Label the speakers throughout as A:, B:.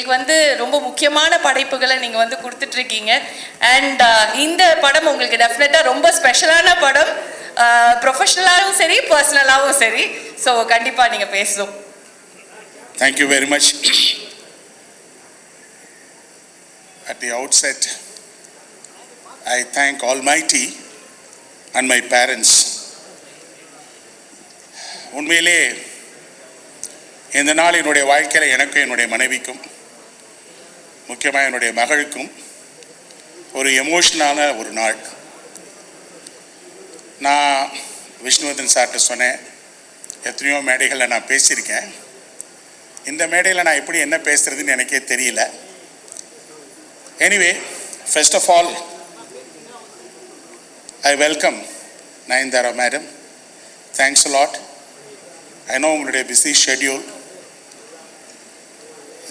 A: எங்களுக்கு ரொம்ப முக்கியமான படைப்புகளை நீங்கள் கொடுத்துட்ருக்கீங்க. அண்ட் இந்த படம் உங்களுக்கு டெஃபினட்டாக ரொம்ப ஸ்பெஷலான படம், ப்ரொஃபஷனலாகவும் சரி பர்சனலாகவும் சரி. ஸோ கண்டிப்பாக நீங்கள் பேசணும்.
B: Thank you very much. At the outset, I thank Almighty and my parents. உண்மையிலே இந்த நாள் என்னுடைய வாழ்க்கையில் எனக்கும் என்னுடைய மனைவிக்கும் முக்கியமாக என்னுடைய மகளுக்கும் ஒரு எமோஷனான ஒரு நாள். நான் விஷ்ணுவர்தன் சார்கிட்ட சொன்னேன், எத்தனையோ மேடைகளில் நான் பேசியிருக்கேன், இந்த மேடையில் நான் எப்படி என்ன பேசுறதுன்னு எனக்கே தெரியல. Anyway, first of all, I welcome Nayanthara madam. Thanks a lot. I know உங்களுடைய busy schedule,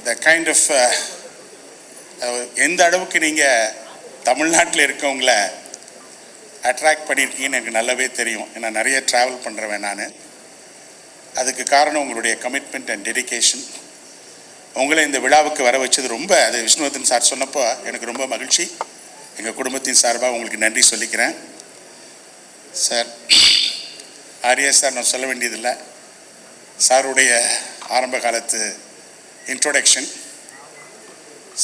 B: the kind of எந்த அளவுக்கு நீங்கள் தமிழ்நாட்டில் இருக்கவங்கள அட்ராக்ட் பண்ணியிருக்கீங்கன்னு எனக்கு நல்லாவே தெரியும். ஏன்னா நிறைய ட்ராவல் பண்ணுறேன் நான். அதுக்கு காரணம் உங்களுடைய கமிட்மெண்ட் அண்ட் டெடிகேஷன். உங்களை இந்த விழாவுக்கு வர வச்சது ரொம்ப, அது விஷ்ணுவர்தன் சார் சொன்னப்போ எனக்கு ரொம்ப மகிழ்ச்சி. எங்கள் குடும்பத்தின் சார்பாக உங்களுக்கு நன்றி சொல்லிக்கிறேன். சார், ஆர்யா சார் நான் சொல்ல வேண்டியதில்லை. சாருடைய ஆரம்ப காலத்து இன்ட்ரோடக்ஷன்,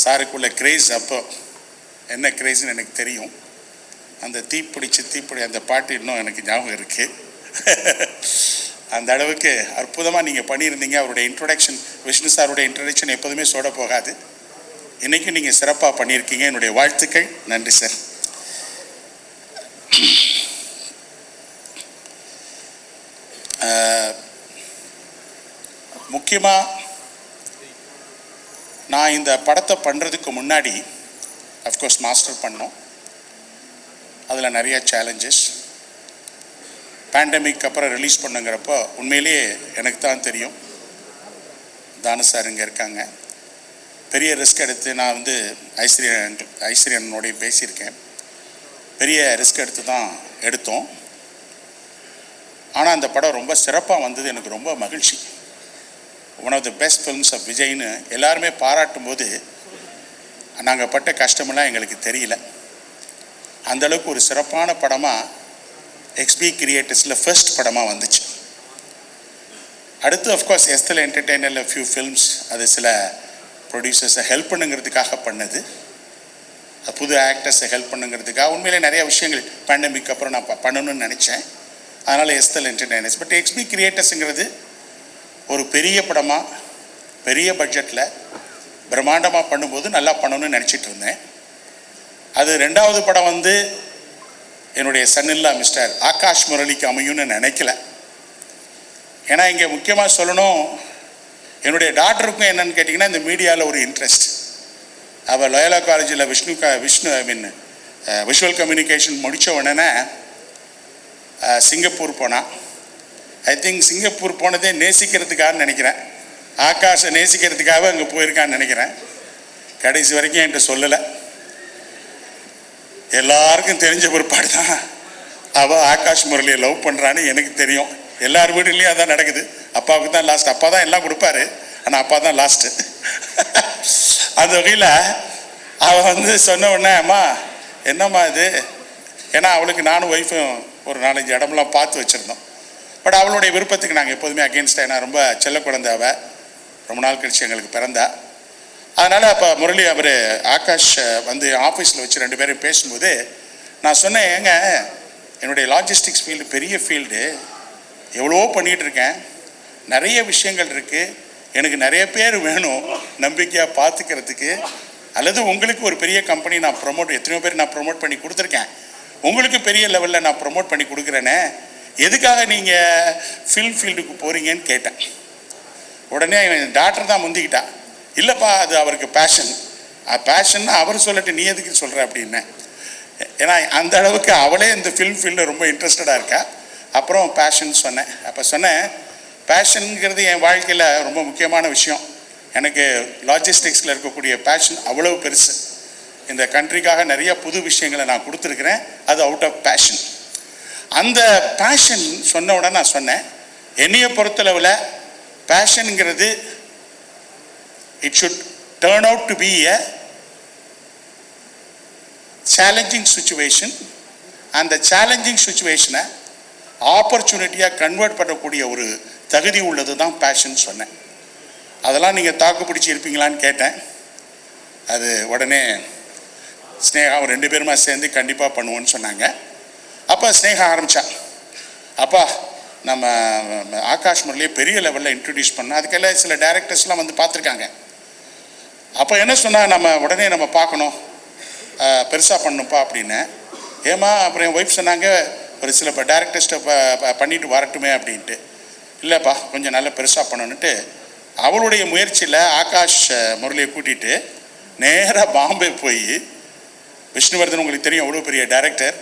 B: சாருக்குள்ள கிரேஸ், அப்போ என்ன கிரேஸ்ன்னு எனக்கு தெரியும். அந்த தீப்பிடி அந்த பாட்டு இன்னும் எனக்கு ஞாபகம் இருக்குது. அந்த அளவுக்கு அற்புதமாக நீங்கள் பண்ணியிருந்தீங்க. அவருடைய இன்ட்ரோடக்ஷன், விஷ்ணு சாருடைய இன்ட்ரோடக்ஷன் எப்போதுமே சோட போகாது. இன்றைக்கும் நீங்கள் சிறப்பாக பண்ணியிருக்கீங்க. என்னுடைய வாழ்த்துக்கள். நன்றி சார். முக்கியமாக நான் இந்த படத்தை பண்ணுறதுக்கு முன்னாடி அஃப்கோர்ஸ் மாஸ்டர் பண்ணோம். அதில் நிறைய சேலஞ்சஸ். பேண்டமிக் அப்புறம் ரிலீஸ் பண்ணுங்கிறப்போ உண்மையிலேயே எனக்கு தான் தெரியும், தானு சார் இங்கே இருக்காங்க, பெரிய ரிஸ்க் எடுத்து நான் ஐஸ்வர்யனோடையும் பேசியிருக்கேன். பெரிய ரிஸ்க் எடுத்து தான் எடுத்தோம். ஆனால் அந்த படம் ரொம்ப சிறப்பாக வந்தது. எனக்கு ரொம்ப மகிழ்ச்சி. One of the best films of விஜய்னு எல்லாருமே பாராட்டும் போது நாங்கள் பட்ட கஷ்டமெல்லாம் எங்களுக்கு தெரியல. அந்தளவுக்கு ஒரு சிறப்பான படமாக எக்ஸ்பி கிரியேட்டர்ஸில் ஃபர்ஸ்ட் படமாக வந்துச்சு. அடுத்து அஃப்கோர்ஸ் எஸ்தல் என்டர்டெய்னரில் ஃபியூ ஃபில்ம்ஸ், அது சில ப்ரொடியூசர்ஸை ஹெல்ப் பண்ணுங்கிறதுக்காக பண்ணது, புது ஆக்டர்ஸை ஹெல்ப் பண்ணுங்கிறதுக்காக. உண்மையிலே நிறைய விஷயங்கள் பேண்டமிக் அப்புறம் நான் பண்ணணும்னு நினச்சேன். அதனால் எஸ்தல் என்டர்டெய்னர்ஸ். பட் எக்ஸ்பி கிரியேட்டர்ஸுங்கிறது ஒரு பெரிய படமாக பெரிய பட்ஜெட்டில் பிரம்மாண்டமாக பண்ணும்போது நல்லா பண்ணணும்னு நினச்சிட்டு இருந்தேன். அது ரெண்டாவது படம் என்னுடைய சன்னில்லா மிஸ்டர் ஆகாஷ் முரளிக்கு அமையும்னு நினைக்கல. ஏன்னா இங்கே முக்கியமாக சொல்லணும், என்னுடைய டாக்டருக்கும் என்னென்னு கேட்டிங்கன்னா இந்த மீடியாவில் ஒரு இன்ட்ரெஸ்ட். அவள் லோயலா காலேஜில் விஷுவல் கம்யூனிகேஷன் முடித்த உடனே சிங்கப்பூர் போனான். ஐ திங்க் சிங்கப்பூர் போனதே நேசிக்கிறதுக்காக நினைக்கிறேன், ஆகாஷை நேசிக்கிறதுக்காக அங்கே போயிருக்கான்னு நினைக்கிறேன். கடைசி வரைக்கும் என்கிட்ட சொல்லலை. எல்லாருக்கும் தெரிஞ்ச பிற்பாடு தான் அவள் ஆகாஷ் முரளியை லவ் பண்ணுறான்னு எனக்கு தெரியும். எல்லார் வீடுலேயும் அதான் நடக்குது. அப்பாவுக்கு தான் லாஸ்ட். அப்பா தான் எல்லாம் கொடுப்பாரு, ஆனால் அப்பா தான் லாஸ்ட்டு. அந்த வகையில் அவள் சொன்ன உடனே, அம்மா என்னம்மா இது, ஏன்னா அவளுக்கு நானும் ஒய்ஃபும் ஒரு 4-5 இடம்லாம் பார்த்து வச்சுருந்தோம். பட் அவளுடைய விருப்பத்துக்கு நாங்கள் எப்போதுமே அகெயின்ஸ்டாக, ஏன்னா ரொம்ப செல்ல குழந்தை அவள், ரொம்ப நாள் கழிச்சு எங்களுக்கு பிறந்தா. அதனால் அப்போ முரளி அவர் ஆகாஷ் ஆஃபீஸில் வச்சு 2 பேரும் பேசும்போது நான் சொன்னேன், ஏங்க என்னுடைய லாஜிஸ்டிக்ஸ் ஃபீல்டு பெரிய ஃபீல்டு, எவ்வளோ பண்ணிகிட்ருக்கேன், நிறைய விஷயங்கள் இருக்குது, எனக்கு நிறைய பேர் வேணும் நம்பிக்கையாக பார்த்துக்கிறதுக்கு, அல்லது உங்களுக்கு ஒரு பெரிய கம்பெனி நான் எத்தனையோ பேர் நான் ப்ரொமோட் பண்ணி கொடுத்துருக்கேன், உங்களுக்கு பெரிய லெவலில் நான் ப்ரொமோட் பண்ணி கொடுக்குறேனே, எதுக்காக நீங்கள் ஃபில்ம் ஃபீல்டுக்கு போகிறீங்கன்னு கேட்டேன். உடனே டாக்டர் தான் முந்திக்கிட்டா, இல்லைப்பா அது அவருக்கு பேஷன் அவர் சொல்லட்டு நீ எதுக்கு சொல்கிற அப்படின்னு. ஏன்னா அந்த அளவுக்கு அவளே இந்த ஃபில்ம் ஃபீல்டில் ரொம்ப இன்ட்ரெஸ்டடாக இருக்கா. அப்புறம் பேஷன் சொன்னேன். அப்போ சொன்னேன், பேஷனுங்கிறது என் வாழ்க்கையில் ரொம்ப முக்கியமான விஷயம். எனக்கு லாஜிஸ்டிக்ஸில் இருக்கக்கூடிய பேஷன் அவ்வளவு பெருசு. இந்த கண்ட்ரிக்காக நிறைய புது விஷயங்களை நான் கொடுத்துருக்குறேன், அது அவுட் ஆஃப் பேஷன். அந்த பேஷன் சொன்ன உடனே நான் சொன்னேன், என்னையை பொறுத்தளவில் பேஷனுங்கிறது it should turned out to be a challenging situation. அந்த சேலஞ்சிங் சுச்சுவேஷனை ஆப்பர்ச்சுனிட்டியாக கன்வெர்ட் பண்ணக்கூடிய ஒரு தகுதி உள்ளது தான் பேஷன் சொன்னேன். அதெல்லாம் நீங்கள் தாக்கு பிடிச்சி இருப்பீங்களான்னு கேட்டேன். அது உடனே ஸ்னேகா 2 பேருமா சேர்ந்து கண்டிப்பாக பண்ணுவோன்னு சொன்னாங்க. அப்போ ஸ்னேகா ஆரம்பித்தா, அப்பா நம்ம ஆகாஷ் முரளியை பெரிய லெவலில் இன்ட்ரடியூஸ் பண்ணோம், அதுக்கெல்லாம் சில டைரக்டர்ஸ்லாம் வந்து பார்த்துருக்காங்க. அப்போ என்ன சொன்னால், உடனே நம்ம பார்க்கணும், பெருசாக பண்ணணும்ப்பா அப்படின்னு. ஏமா அப்புறம் என் ஒய்ஃப் சொன்னாங்க, ஒரு சில டைரக்டர்ஸ்ட்டை பண்ணிட்டு வரட்டுமே அப்படின்ட்டு. இல்லைப்பா கொஞ்சம் நல்லா பெருசாக பண்ணணுன்ட்டு அவளுடைய முயற்சியில் ஆகாஷ் முரளியை கூட்டிகிட்டு நேராக பாம்பே போய், விஷ்ணுவர்தன் உங்களுக்கு தெரியும் அவ்வளோ பெரிய டைரக்டர்,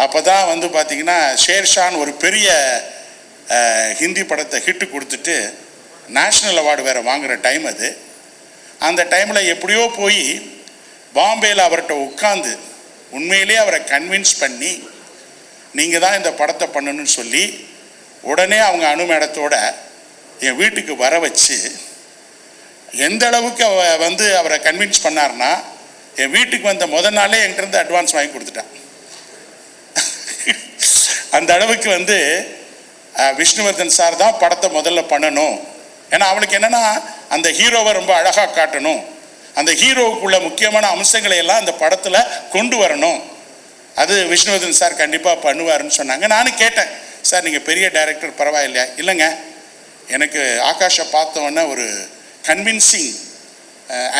B: அப்போ தான் வந்து பார்த்திங்கன்னா ஷேர்ஷான் ஒரு பெரிய ஹிந்தி படத்தை ஹிட்டு கொடுத்துட்டு நேஷ்னல் அவார்டு வேறு வாங்குகிற டைம் அது. அந்த டைமில் எப்படியோ போய் பாம்பேயில் அவர்கிட்ட உட்காந்து உண்மையிலே அவரை கன்வின்ஸ் பண்ணி நீங்கள் தான் இந்த படத்தை பண்ணணும்னு சொல்லி உடனே அவங்க அனுமேடத்தோட என் வீட்டுக்கு வர வச்சு, எந்த அளவுக்கு வந்து அவரை கன்வின்ஸ் பண்ணார்னா, என் வீட்டுக்கு வந்த முதல் நாளே என்கிட்ட அட்வான்ஸ் வாங்கி கொடுத்துட்டான். அந்த அளவுக்கு வந்து விஷ்ணுவர்தன் சார் தான் படத்தை முதல்ல பண்ணணும். ஏன்னா அவளுக்கு என்னென்னா அந்த ஹீரோவை ரொம்ப அழகாக காட்டணும், அந்த ஹீரோவுக்குள்ள முக்கியமான அம்சங்களை எல்லாம் அந்த படத்தில் கொண்டு வரணும், அது விஷ்ணுவர்தன் சார் கண்டிப்பாக பண்ணுவாருன்னு சொன்னாங்க. நானும் கேட்டேன், சார் நீங்கள் பெரிய டைரக்டர் பரவாயில்லையா? இல்லைங்க, எனக்கு ஆகாஷை பார்த்தோன்னே ஒரு கன்வின்சிங்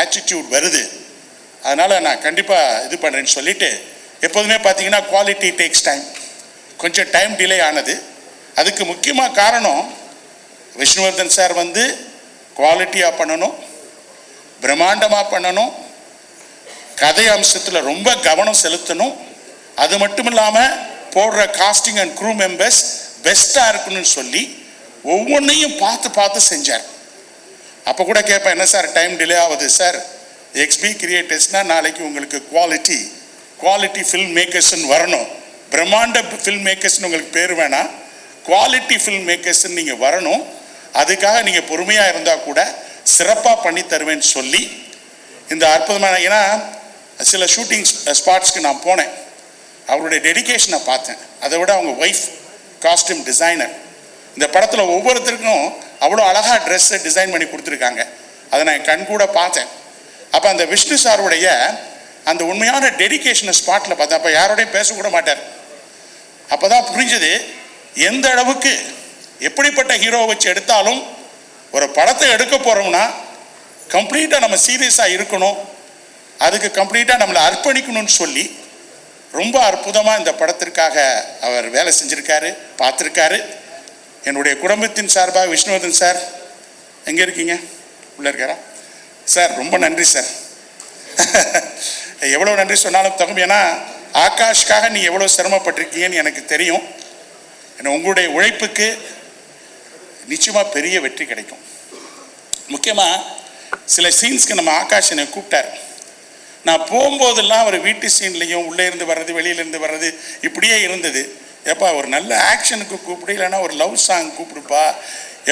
B: ஆட்டிடியூட் வருது, அதனால் நான் கண்டிப்பாக இது பண்ணுறேன்னு சொல்லிவிட்டு, எப்போதுமே பார்த்தீங்கன்னா குவாலிட்டி டேக்ஸ் டைம், கொஞ்சம் டைம் டிலே ஆனது. அதுக்கு முக்கியமாக காரணம் விஷ்ணுவர்தன் சார் வந்து குவாலிட்டியாக பண்ணணும், பிரம்மாண்டமாக பண்ணணும், கதை அம்சத்தில் ரொம்ப கவனம் செலுத்தணும், அது மட்டும் இல்லாமல் போடுற காஸ்டிங் அண்ட் க்ரூ மெம்பர்ஸ் பெஸ்ட்டாக இருக்கணும்னு சொல்லி ஒவ்வொன்றையும் பார்த்து பார்த்து செஞ்சார். அப்போ கூட கேட்பேன், என்ன சார் டைம் டிலே ஆகுது? சார் எக்ஸ்பி கிரியேட்டர்ஸ்னால் நாளைக்கு உங்களுக்கு குவாலிட்டி ஃபில்ம் மேக்கர்ஸ்ன்னு வரணும், பிரம்மாண்ட ஃபில்ம் மேக்கர்ஸ்ன்னு உங்களுக்கு பேர் வேணாம், குவாலிட்டி ஃபில்ம் மேக்கர்ஸ்ன்னு நீங்கள் வரணும், அதுக்காக நீங்கள் பொறுமையாக இருந்தால் கூட சிறப்பாக பண்ணி தருவேன்னு சொல்லி இந்த அற்புதமான, ஏன்னா சில ஷூட்டிங் ஸ்பாட்ஸ்க்கு நான் போனேன், அவருடைய டெடிகேஷனை பார்த்தேன். அதை விட அவங்க ஒய்ஃப் காஸ்டியூம் டிசைனர், இந்த படத்தில் ஒவ்வொருத்தருக்கும் அவ்வளோ அழகாக ட்ரெஸ்ஸை டிசைன் பண்ணி கொடுத்துருக்காங்க, அதை நான் கண் கூட பார்த்தேன். அப்போ அந்த விஷ்ணு சாருடைய அந்த உண்மையான டெடிகேஷனை ஸ்பாட்டில் பார்த்தேன். அப்போ யாரோடையும் பேசக்கூட மாட்டார். அப்போ தான் புரிஞ்சது எந்த அளவுக்கு எப்படிப்பட்ட ஹீரோவை வச்சு எடுத்தாலும் ஒரு படத்தை எடுக்க போகிறோம்னா கம்ப்ளீட்டாக நம்ம சீரியஸாக இருக்கணும், அதுக்கு கம்ப்ளீட்டாக நம்மளை அர்ப்பணிக்கணும்னு சொல்லி ரொம்ப அற்புதமாக இந்த படத்திற்காக அவர் வேலை செஞ்சுருக்காரு, பார்த்துருக்காரு. என்னுடைய குடும்பத்தின் சார்பாக விஷ்ணுவர்தன் சார் எங்கே இருக்கீங்க? உள்ளே இருக்காரா? சார் ரொம்ப நன்றி சார். எவ்வளோ நன்றி சொன்னாலும் தகும். ஏன்னா ஆகாஷ்காக நீ எவ்வளோ சிரமப்பட்டிருக்கீங்கன்னு எனக்கு தெரியும். ஏன்னா உங்களுடைய உழைப்புக்கு நிச்சயமாக பெரிய வெற்றி கிடைக்கும். முக்கியமாக சில சீன்ஸ்க்கு நம்ம ஆகாஷ் என்னை கூப்பிட்டார். நான் போகும்போதெல்லாம் அவர் வீட்டு சீன்லேயும் உள்ளே இருந்து வர்றது வெளியிலேருந்து வர்றது இப்படியே இருந்தது. எப்பா ஒரு நல்ல ஆக்ஷனுக்கு கூப்பிடு, இல்லைன்னா ஒரு லவ் சாங் கூப்பிடுப்பா,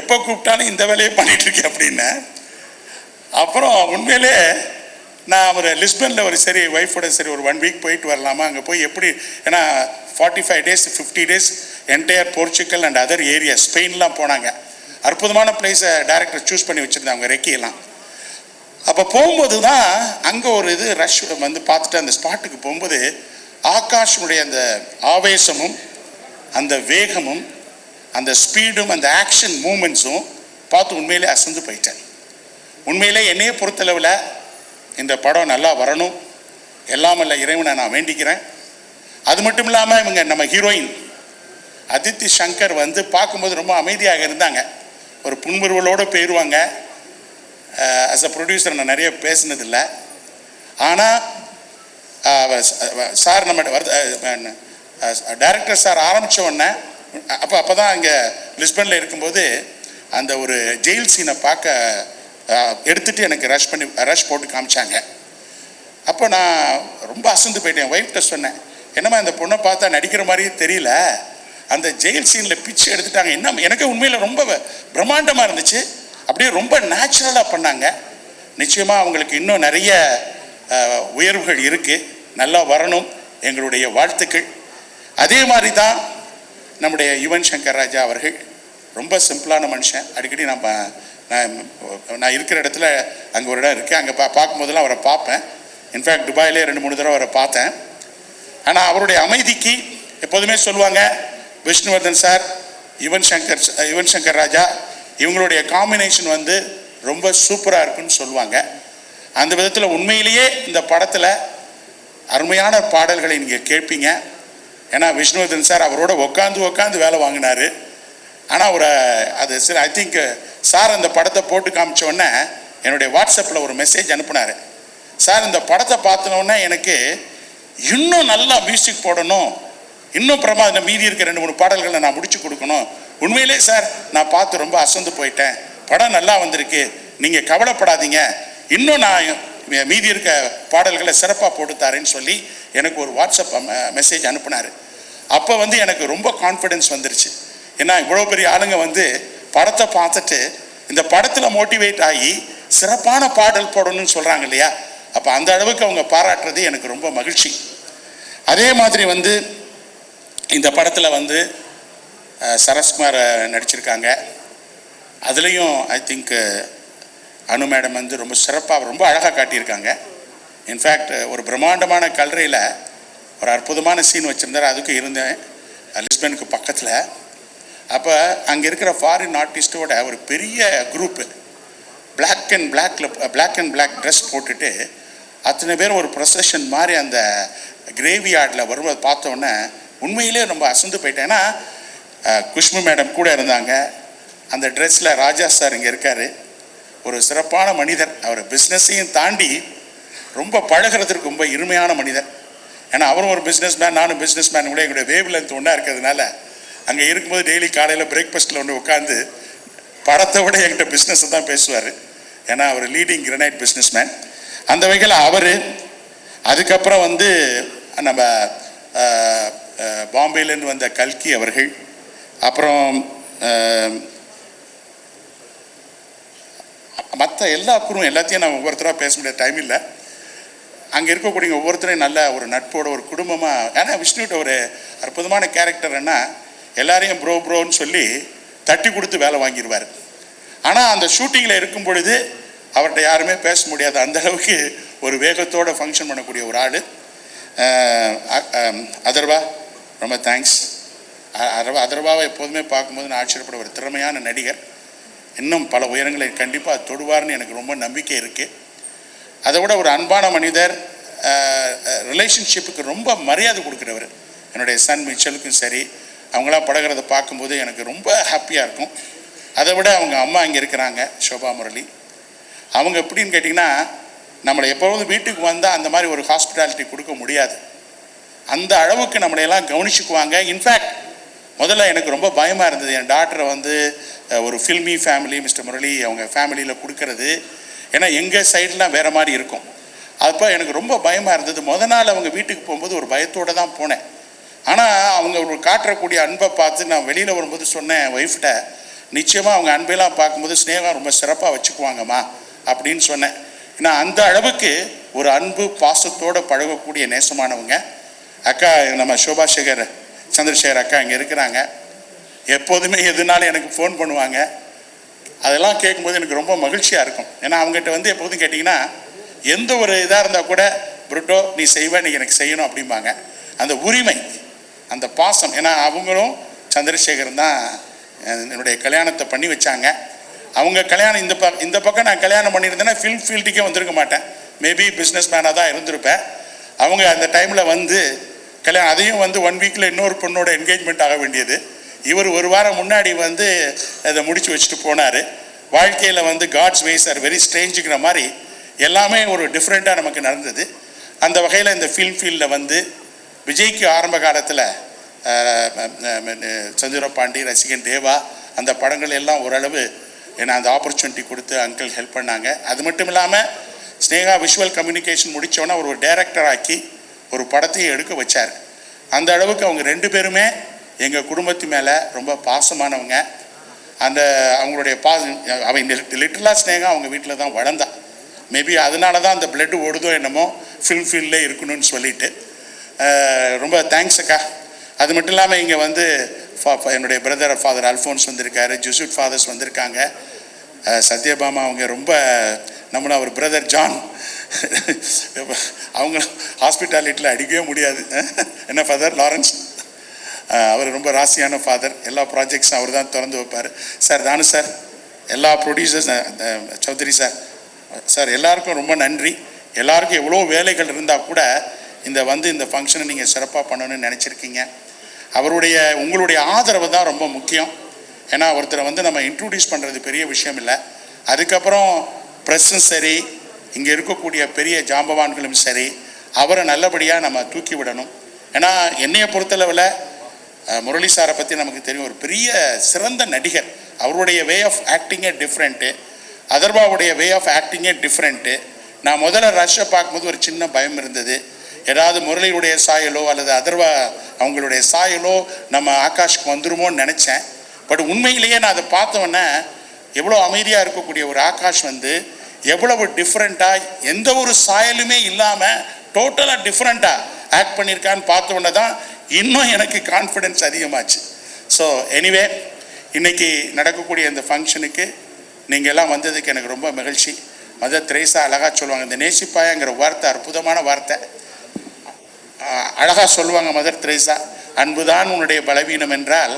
B: எப்போ கூப்பிட்டாலும் இந்த வேலையை பண்ணிகிட்ருக்கேன் அப்படின்னு. அப்புறம் உண்மையிலே நான் ஒரு லிஸ்பனில் ஒரு சரி ஒய்ஃபோட சரி ஒரு 1 வீக் போயிட்டு வரலாமா, அங்கே போய் எப்படி, ஏன்னா 45 days 50 days entire Portugal and other area ஸ்பெயின்லாம் போனாங்க. அற்புதமான பிளேஸை டைரக்டர் சூஸ் பண்ணி வச்சுருந்தாங்க, ரெக்கியெல்லாம். அப்போ போகும்போது தான் அங்கே ஒரு இது ரஷ் வந்து பார்த்துட்டு அந்த ஸ்பாட்டுக்கு போகும்போது ஆகாஷனுடைய அந்த ஆவேசமும் அந்த வேகமும் அந்த ஸ்பீடும் அந்த ஆக்ஷன் மூமெண்ட்ஸும் பார்த்து உண்மையிலே அசந்து போயிட்டேன். உண்மையிலே என்னையே பொறுத்தளவில் இந்த படம் நல்லா வரணும், எல்லாம் அல்ல இறைவனை நான் வேண்டிக்கிறேன். அது மட்டும் இல்லாமல் இவங்க நம்ம ஹீரோயின் அதித்தி சங்கர் வந்து பார்க்கும்போது ரொம்ப அமைதியாக இருந்தாங்க, ஒரு புன்முறுவலோடு போயிடுவாங்க. ஆஸ் அ ப்ரொடியூசர் நான் நிறைய பேசினதில்லை, ஆனால் சார் நம்ம டைரக்டர் சார் ஆரம்பித்த உடனே அப்போ தான் அங்கே லிஸ்பனில் இருக்கும்போது அந்த ஒரு ஜெயில் சீனை பார்க்க எடுத்துகிட்டு எனக்கு ரஷ் போட்டு காமிச்சாங்க. அப்போ நான் ரொம்ப அசந்து போயிட்டேன். ஒய்ஃப்கிட்ட சொன்னேன், என்னம்மா இந்த பொண்ணை பார்த்தா நடிக்கிற மாதிரியே தெரியல, அந்த ஜெயில் சீனில் பிச்சு எடுத்துட்டாங்க. என்ன எனக்கு உண்மையில் ரொம்ப பிரம்மாண்டமாக இருந்துச்சு, அப்படியே ரொம்ப நேச்சுரலாக பண்ணாங்க. நிச்சயமாக அவங்களுக்கு இன்னும் நிறைய உயர்வுகள் இருக்குது, நல்லா வரணும், எங்களுடைய வாழ்த்துக்கள். அதே மாதிரி தான் நம்முடைய யுவன் சங்கர் ராஜா அவர்கள் ரொம்ப சிம்பிளான மனுஷன். அடிக்கடி நான் இருக்கிற இடத்துல அங்கே ஒரு இடம் இருக்குது, அங்கே பார்க்கும்போதெல்லாம் அவரை பார்ப்பேன். இன்ஃபேக்ட் துபாயிலே 2-3 தடவை அவரை பார்த்தேன். ஆனால் அவருடைய அமைதிக்கு எப்போதுமே சொல்லுவாங்க, விஷ்ணுவர்தன் சார், யுவன் சங்கர் ராஜா இவங்களுடைய காம்பினேஷன் வந்து ரொம்ப சூப்பராக இருக்குன்னு சொல்லுவாங்க. அந்த விதத்தில் உண்மையிலேயே இந்த படத்தில் அருமையான பாடல்களை நீங்கள் கேட்பீங்க. ஏன்னா விஷ்ணுவர்தன் சார் அவரோட உட்காந்து வேலை வாங்கினார். ஆனால் அது சரி, ஐ திங்க் சார் அந்த படத்தை போட்டு காமிச்சோடனே என்னுடைய வாட்ஸ்அப்பில் ஒரு மெசேஜ் அனுப்புனார். சார் இந்த படத்தை பார்த்தனோடனே எனக்கு இன்னும் நல்லா மியூசிக் போடணும், இன்னும் பிரமாதம் மீதி இருக்க 2-3 பாடல்களை நான் முடிச்சு கொடுக்கணும். உண்மையிலே சார் நான் பார்த்து ரொம்ப அசந்து போயிட்டேன், படம் நல்லா வந்திருக்கு, நீங்கள் கவலைப்படாதீங்க, இன்னும் நான் மீதி இருக்க பாடல்களை சிறப்பாக போட்டு தரேன்னு சொல்லி எனக்கு ஒரு வாட்ஸ்அப் மெசேஜ் அனுப்புனார். அப்போ வந்து எனக்கு ரொம்ப கான்ஃபிடென்ஸ் வந்துருச்சு. ஏன்னா இவ்வளோ பெரிய ஆளுங்க வந்து படத்தை பார்த்துட்டு இந்த படத்தில் மோட்டிவேட் ஆகி சிறப்பான பாடல் போடணும்னு சொல்கிறாங்க இல்லையா, அப்போ அந்த அளவுக்கு அவங்க பாராட்டுறது எனக்கு ரொம்ப மகிழ்ச்சி. அதே மாதிரி வந்து இந்த படத்தில் வந்து சரத்குமார் நடிச்சிருக்காங்க. அதுலேயும் ஐ திங்க் அனு மேடம் வந்து ரொம்ப சிறப்பாக ரொம்ப அழகாக காட்டியிருக்காங்க. இன்ஃபேக்ட் ஒரு பிரம்மாண்டமான கல்லறையில் ஒரு அற்புதமான சீன் வச்சுருந்தார். அதுக்கு இருந்தேன் லிஸ்பனுக்கு பக்கத்தில். அப்போ அங்கே இருக்கிற ஃபாரின் ஆர்டிஸ்ட்டோட ஒரு பெரிய group black and black dress போட்டுட்டு அத்தனை பேர் ஒரு ப்ரொசஷன் மாதிரி அந்த கிரேவி யார்டில் வரும்போது பார்த்தோன்னே உண்மையிலே ரொம்ப அசந்து போயிட்டேன். ஏன்னா குஷ்மு மேடம் கூட இருந்தாங்க. அந்த ட்ரெஸ்ஸில் ராஜா சார் இங்கே இருக்கார், ஒரு சிறப்பான மனிதர். அவர் பிஸ்னஸையும் தாண்டி ரொம்ப பழகிறதுக்கு ரொம்ப இனிமையான மனிதர். ஏன்னா அவரும் ஒரு பிஸ்னஸ் மேன், நானும் பிஸ்னஸ் மேன் கூட எங்களுடைய வேவ் லென்த் ஒன்றா இருக்கிறதுனால அங்கே இருக்கும்போது டெய்லி காலையில் பிரேக்ஃபாஸ்ட்டில் ஒன்று உட்காந்து படத்தை விட என்கிட்ட பிஸ்னஸை தான் பேசுவார். ஏன்னா அவர் லீடிங் கிரனைட் பிஸ்னஸ் மேன். அந்த வகையில் அவர், அதுக்கப்புறம் வந்து நம்ம பாம்பேலேருந்து வந்த கல்கி அவர்கள், அப்புறம் மற்ற எல்லா குழுவும் எல்லாத்தையும் நான் ஒவ்வொருத்தராக பேச முடியாத டைம் இல்லை. அங்கே இருக்கக்கூடிய ஒவ்வொருத்தரையும் நல்ல ஒரு நட்போட ஒரு குடும்பமாக. ஏன்னா விஷ்ணுகிட்ட ஒரு அற்புதமான கேரக்டர்னா எல்லாரையும் ப்ரோன்னு சொல்லி தட்டி கொடுத்து வேலை வாங்கிடுவார். ஆனால் அந்த ஷூட்டிங்கில் இருக்கும் பொழுது அவர்கிட்ட யாருமே பேச முடியாது, அந்த அளவுக்கு ஒரு வேகத்தோடு ஃபங்க்ஷன் பண்ணக்கூடிய ஒரு ஆள். அதர்வா ரொம்ப தேங்க்ஸ். அதர்வாவை எப்போதுமே பார்க்கும்போது நான் ஆச்சரியப்பட ஒரு திறமையான நடிகர். இன்னும் பல உயரங்களை கண்டிப்பாக தொடுவார்னு எனக்கு ரொம்ப நம்பிக்கை இருக்குது. அதை விட ஒரு அன்பான மனிதர், ரிலேஷன்ஷிப்புக்கு ரொம்ப மரியாதை கொடுக்குறவர். என்னுடைய சன் மிச்சலுக்கும் சரி, அவங்களாம் பழகிறத பார்க்கும்போது எனக்கு ரொம்ப ஹாப்பியாக இருக்கும். அதை விட அவங்க அம்மா இங்கே இருக்கிறாங்க, ஷோபா முரளி. அவங்க எப்படின்னு கேட்டிங்கன்னா, நம்மளை எப்போதும் வீட்டுக்கு வந்தால் அந்த மாதிரி ஒரு ஹாஸ்பிட்டாலிட்டி கொடுக்க முடியாது, அந்த அளவுக்கு நம்மளையெல்லாம் கவனிச்சுக்குவாங்க. இன்ஃபேக்ட் முதல்ல எனக்கு ரொம்ப பயமாக இருந்தது, என் டாக்டரை வந்து ஒரு ஃபில்மி ஃபேமிலி மிஸ்டர் முரளி அவங்க ஃபேமிலியில் கொடுக்கறது. ஏன்னா எங்கள் சைட்லாம் வேறு மாதிரி இருக்கும். அப்போ எனக்கு ரொம்ப பயமாக இருந்தது. நாள் அவங்க வீட்டுக்கு போகும்போது ஒரு பயத்தோடு தான் போனேன். ஆனால் அவங்க ஒரு காட்டக்கூடிய அன்பை பார்த்து நான் வெளியில் வரும்போது சொன்னேன் ஒய்ஃப்கிட்ட, நிச்சயமாக அவங்க அன்பெல்லாம் பார்க்கும்போது ஸ்னேகா ரொம்ப சிறப்பாக வச்சுக்குவாங்கம்மா அப்படின்னு சொன்னேன். ஏன்னா அந்த அளவுக்கு ஒரு அன்பு பாசத்தோடு பழகக்கூடிய நேசமானவங்க. அக்கா நம்ம சோபா சந்திரசேகர் அக்கா இங்கே இருக்கிறாங்க. எப்போதுமே எதுனாலும் எனக்கு ஃபோன் பண்ணுவாங்க. அதெல்லாம் கேட்கும்போது எனக்கு ரொம்ப மகிழ்ச்சியாக இருக்கும். ஏன்னா அவங்ககிட்ட வந்து எப்போதும் கேட்டிங்கன்னா எந்த ஒரு இதாக இருந்தால் கூட புருட்டோ நீ செய்வ, நீ எனக்கு செய்யணும் அப்படிம்பாங்க. அந்த உரிமை, அந்த பாசம். ஏன்னா அவங்களும் சந்திரசேகர் தான் என்னுடைய கல்யாணத்தை பண்ணி வச்சாங்க. அவங்க கல்யாணம் இந்த பக்கம் நான் கல்யாணம் பண்ணியிருந்தேன்னா ஃபில்ம் ஃபீல்டுக்கே வந்திருக்க மாட்டேன், மேபி பிஸ்னஸ் மேனாக தான் இருந்திருப்பேன். அவங்க அந்த டைமில் வந்து கல்யாணம், அதையும் வந்து 1 வீக்கில் இன்னொரு பொண்ணோட என்கேஜ்மெண்ட் ஆக வேண்டியது. இவர் 1 வாரம் முன்னாடி வந்து அதை முடித்து வச்சுட்டு போனார். வாழ்க்கையில் வந்து காட்ஸ் வேஸ் ஆர் வெரி ஸ்ட்ரேஞ்சுங்கிற மாதிரி எல்லாமே ஒரு டிஃப்ரெண்ட்டாக நமக்கு நடந்தது. அந்த வகையில் இந்த ஃபில்ம் ஃபீல்டில் வந்து விஜய்க்கு ஆரம்ப காலத்தில் சந்திர பாண்டி, ரசிகன் தேவா, அந்த படங்கள் எல்லாம் ஓரளவு ஏன்னா அந்த ஆப்பர்ச்சுனிட்டி கொடுத்து அங்கிள் ஹெல்ப் பண்ணாங்க. அது மட்டும் இல்லாமல் ஸ்னேகா விஷுவல் கம்யூனிகேஷன் முடித்தோன்னா ஒரு டைரக்டர் ஆக்கி ஒரு படத்தையும் எடுக்க வச்சார். அந்த அளவுக்கு அவங்க 2 பேருமே எங்கள் குடும்பத்து மேலே ரொம்ப பாசமானவங்க. அந்த அவங்களுடைய அவங்க லிட்டரலாக ஸ்னேகா அவங்க வீட்டில் தான் வளர்ந்தா. மேபி அதனால தான் அந்த பிளட் ஓடுதோ என்னமோ ஃபில்ம் ஃபீல்டில் இருக்கணும்னு சொல்லிட்டு ரொம்ப தேங்க்ஸ் அக்கா. அது மட்டும் இல்லாமல் இங்கே வந்து என்னுடைய பிரதர் ஃபாதர் அல்ஃபோன்ஸ் வந்திருக்காரு, ஜூசூட் ஃபாதர்ஸ் வந்திருக்காங்க, சத்யபாமா அவங்க ரொம்ப நம்மளும் அவர் பிரதர் ஜான் அவங்க ஹாஸ்பிட்டாலிட்டியில் அடிக்கவே முடியாது. என்ன ஃபாதர் லாரன்ஸ், அவர் ரொம்ப ராசியான ஃபாதர். எல்லா ப்ராஜெக்ட்ஸும் அவர் தான் திறந்து வைப்பார். சார் தானு சார், எல்லா ப்ரொடியூசர்ஸ், சௌத்ரி சார், சார் எல்லாருக்கும் ரொம்ப நன்றி. எல்லாருக்கும் எவ்வளோ வேலைகள் இருந்தால் கூட இந்த ஃபங்க்ஷனை நீங்கள் சிறப்பாக பண்ணணும்னு நினச்சிருக்கீங்க. உங்களுடைய ஆதரவு தான் ரொம்ப முக்கியம். ஏன்னா ஒருத்தரை நம்ம இன்ட்ரடியூஸ் பண்ணுறது பெரிய விஷயம் இல்லை. அதுக்கப்புறம் ப்ரெஸ்ஸும் சரி, இங்கே இருக்கக்கூடிய பெரிய ஜாம்பவான்களும் சரி, அவரை நல்லபடியாக நம்ம தூக்கி விடணும். ஏன்னா என்னையை பொறுத்தளவில் முரளி சாரை பற்றி நமக்கு தெரியும், ஒரு பெரிய சிறந்த நடிகர். அவருடைய வே ஆஃப் ஆக்டிங்கே டிஃப்ரெண்ட்டு, அதர்வாவுடைய வே ஆஃப் ஆக்டிங்கே டிஃப்ரெண்ட்டு. நான் முதல்ல ரஷ்ஷை பார்க்கும்போது ஒரு சின்ன பயம் இருந்தது, ஏதாவது முரளியுடைய சாயலோ அல்லது அதர்வா அவங்களுடைய சாயலோ நம்ம ஆகாஷ்க்கு வந்துருமோன்னு நினச்சேன். பட் உண்மையிலேயே நான் அதை பார்த்தோன்னே எவ்வளோ அமைதியாக இருக்கக்கூடிய ஒரு ஆகாஷ் எவ்வளவு டிஃப்ரெண்ட்டாக, எந்த ஒரு சாயலுமே இல்லாமல் டோட்டலாக டிஃப்ரெண்ட்டாக ஆக்ட் பண்ணியிருக்கான்னு பார்த்தோன்னே தான் இன்னும் எனக்கு கான்ஃபிடென்ஸ் அதிகமாச்சு. ஸோ எனிவே, இன்றைக்கி நடக்கக்கூடிய இந்த ஃபங்க்ஷனுக்கு நீங்கள் எல்லாம் வந்ததுக்கு எனக்கு ரொம்ப மகிழ்ச்சி. மதர் தெரேசா அழகாக சொல்லுவாங்க, இந்த நேசிப்பாயாங்கிற வார்த்தை அற்புதமான வார்த்தை. அழகாக சொல்லுவாங்க மதர் தெரேசா, அன்புதான் உன்னுடைய பலவீனம் என்றால்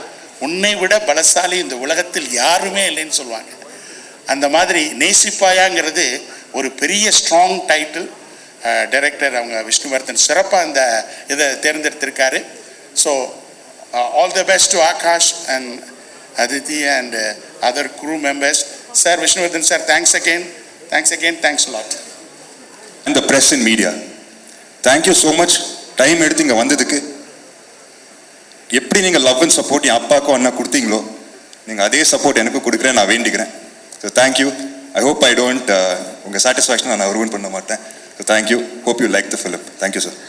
B: உன்னை விட பலசாலி இந்த உலகத்தில் யாருமே இல்லைன்னு சொல்லுவாங்க. அந்த மாதிரி நேசிப்பாயாங்கிறது ஒரு பெரிய ஸ்ட்ராங் டைட்டில். டைரக்டர் அவங்க விஷ்ணுவர்தன் சிறப்பாக இந்த இதை தேர்ந்தெடுத்திருக்காரு. So all the best to Akash and Aditi and other crew members. Sir Vishnuvardhan sir, thanks again, thanks a lot.
C: And the press and media, thank you so much. Time எடுத்து இங்கே வந்ததுக்கு. எப்படி நீங்கள் லவ் அண்ட் சப்போர்ட் என் அப்பாவுக்கும் அண்ணா கொடுத்தீங்களோ, நீங்கள் அதே சப்போர்ட் எனக்கும் கொடுக்குறேன், நான் வேண்டிக்கிறேன். So thank you. I hope I don't உங்கள் சாட்டிஸ்ஃபேக்ஷன் நான் ரூன் பண்ண மாட்டேன். So thank you. Hope you like the film. Thank you sir.